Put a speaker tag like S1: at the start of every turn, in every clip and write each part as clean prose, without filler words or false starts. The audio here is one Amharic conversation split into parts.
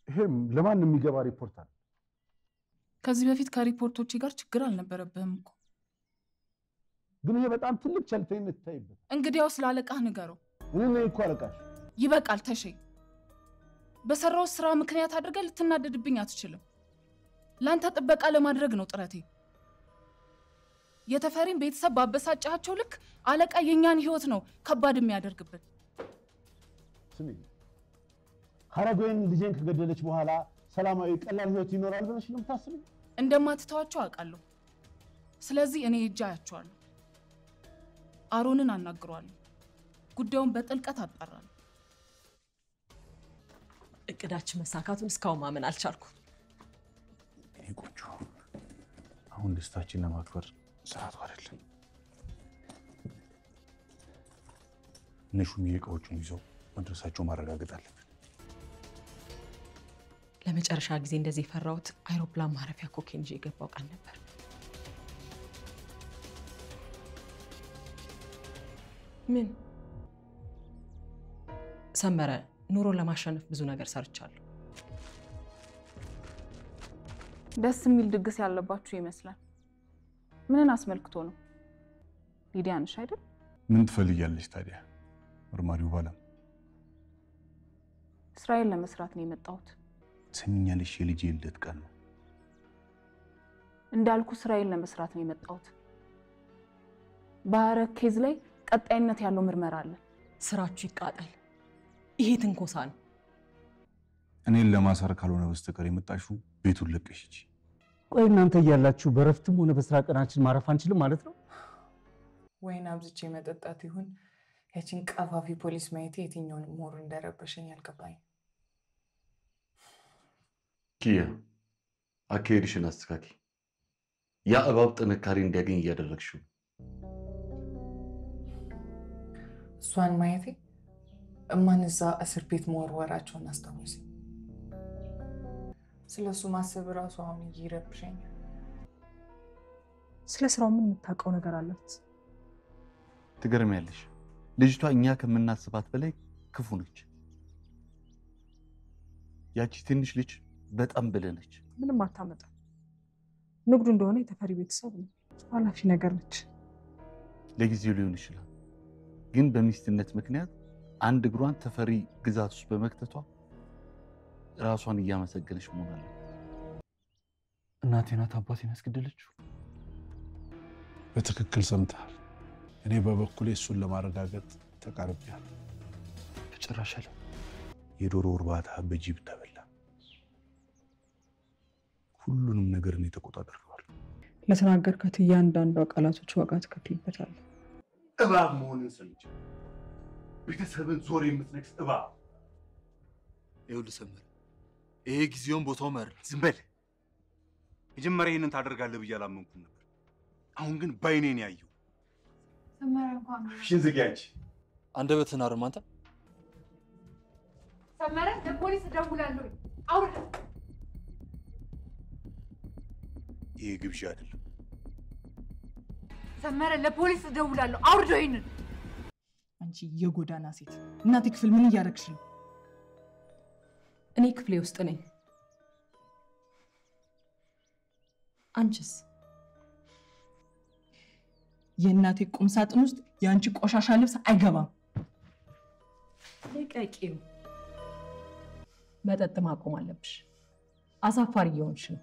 S1: ይሄም ለማንም የሚገባ ሪፖርት አለ።
S2: ከዚህ በፊት ከሪፖርቶች ጋር ችግር አልነበረብህም እኮ።
S1: ግን ይሄ በጣም ትልቅ ቸልተኝነት ታይበት።
S2: እንግዲያው ስላለቃህ ንገረው።
S1: እኔ ነኝ እኮ አለቃሽ።
S2: ይበቃል ተሼ። በሰራው ስራ ምክንያት አድርገህ ልትናደድብኝ አትችልም። ላንተ ጥበቃ ለማድረግ ነው ጥረቴ። የተፈሪን ቤተሰብ ባበሳጫቸው ልክ አለቃ የኛን ህይወት ነው ከባድ የሚያደርግብን።
S1: ስሚ፣ ሐረጎይን ልጄን ከገደለች በኋላ ሰላማዊ ቀላል ህይወት ይኖራል ብለሽ ነው የምታስቢው?
S2: እንደማትተዋቸው አውቃለሁ። ስለዚህ እኔ ሄጄ አያቸዋለሁ። አሮንን አናግረዋለሁ። ጉዳዩን በጥልቀት አጣራለሁ።
S3: እቅዳችን መሳካቱን እስካሁን ማመን አልቻልኩም።
S1: እኔ ቆንጆ፣ አሁን ደስታችንን ለማክበር ሰዓቱ አይደለም። ነሹም የእቃዎቹን ይዘው መድረሳቸው ማረጋገጥ አለብን።
S3: ለመጨረሻ ጊዜ እንደዚህ ፈራውት አይሮፕላን ማረፊያ ኮኬን ይዤ የገባው ቀን ነበር። ምን ሰመረ፣ ኑሮን ለማሸነፍ ብዙ ነገር ሰርቻለሁ።
S2: ደስ የሚል ድግስ ያለባችሁ ይመስላል። ምንን አስመልክቶ ነው? ሊዲያ ነሽ አይደል?
S1: ምን ትፈልጊያለሽ ታዲያ? መርማሪው ባለም
S2: እስራኤል ለመስራት ነው የመጣሁት።
S1: ሰሚኛለሽ? የልጄ ልደት ቀን ነው።
S2: እንዳልኩ እስራኤል ለመስራት ነው የመጣሁት። በሐረግ ኬዝ ላይ ቀጣይነት ያለው ምርመራ አለ።
S3: ስራችሁ ይቃጠል። ይሄ ትንኮሳ ነው።
S1: እኔን ለማሰር ካልሆነ በስተቀር የመጣሽው ቤቱን ለቀሽ እንጂ።
S4: ቆይ እናንተ እያላችሁ በረፍትም ሆነ በስራ ቀናችን ማረፍ አንችልም ማለት ነው?
S5: ወይን አብዝቼ መጠጣት ይሁን ያቺን ቀፋፊ ፖሊስ ማየት የትኛውን ሞር እንደረበሸኝ አልገባኝ።
S6: ኪያ አካሄድሽን አስተካኪ። ያ እባብ ጥንካሬ እንዲያገኝ እያደረግሽው።
S5: እሷን ማየቴ እማን እዛ እስር ቤት መወርወራቸውን አስታወሰኝ። ስለሱ ማሰብ ራሱ አሁን ይረብሸኛል።
S3: ስለ ስራው ምን የምታውቀው ነገር አላት?
S6: ትገርሚያለሽ። ልጅቷ እኛ ከምናስባት በላይ ክፉ ነች። ያቺ ትንሽ ልጅ በጣም ብለነች።
S3: ምንም አታመጣም። ንግዱ እንደሆነ የተፈሪ ቤተሰብ ነው። ኃላፊ ነገር ነች።
S6: ለጊዜው ሊሆን ይችላል፣ ግን በሚስትነት ምክንያት አንድ እግሯን ተፈሪ ግዛት ውስጥ በመክተቷ ራሷን እያመሰገነች መሆን አለ።
S1: እናቴ ናት አባቴን ያስገደለችው። በትክክል ሰምተሃል። እኔ በበኩሌ እሱን ለማረጋገጥ ተቃርቤያለሁ። ተጨራሽ አለ። የዶሮ እርባታ በጅብ ተበላ። ሁሉንም ነገር እኔ ተቆጣጥሬዋለሁ።
S3: ለተናገርካት እያንዳንዷ ቃላቶች ዋጋ ትከፍልበታለህ።
S6: እባብ መሆንን ሰምቼ ቤተሰብን ዞር የምትነክስ እባብ።
S7: ይኸውልህ ሰመረ፣ ይሄ ጊዜውን ቦታው መር
S8: ዝም በል። መጀመሪያ ይሄንን ታደርጋለህ ብዬ አላመንኩም ነበር። አሁን ግን ባይኔ ነው ያየው።
S9: ሰመረ እንኳን
S6: ሽን ዝጊያች
S7: አንደበትህን አርም አንተ።
S9: ሰመረ ለፖሊስ እደውላለሁ። አውርድ።
S8: ይሄ ግብዣ አይደለም።
S9: ሰመረ ለፖሊስ እደውላለሁ። አውርደው ይሄንን።
S3: አንቺ የጎዳና ሴት እናቴ ክፍል ምን እያደረግሽ ነው? እኔ ክፍሌ ውስጥ ነኝ። አንቺስ? የእናቴ ቁም ሳጥን ውስጥ የአንቺ ቆሻሻ ልብስ አይገባም። ልቀቂው። መጠጥ ማቆም አለብሽ። አሳፋሪ እየሆንሽ ነው።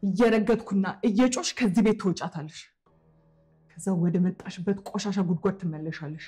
S3: እየረገጥኩና እየጮሽ ከዚህ ቤት ትወጫታለሽ። ከዛ ወደ መጣሽበት ቆሻሻ ጉድጓድ ትመለሻለሽ።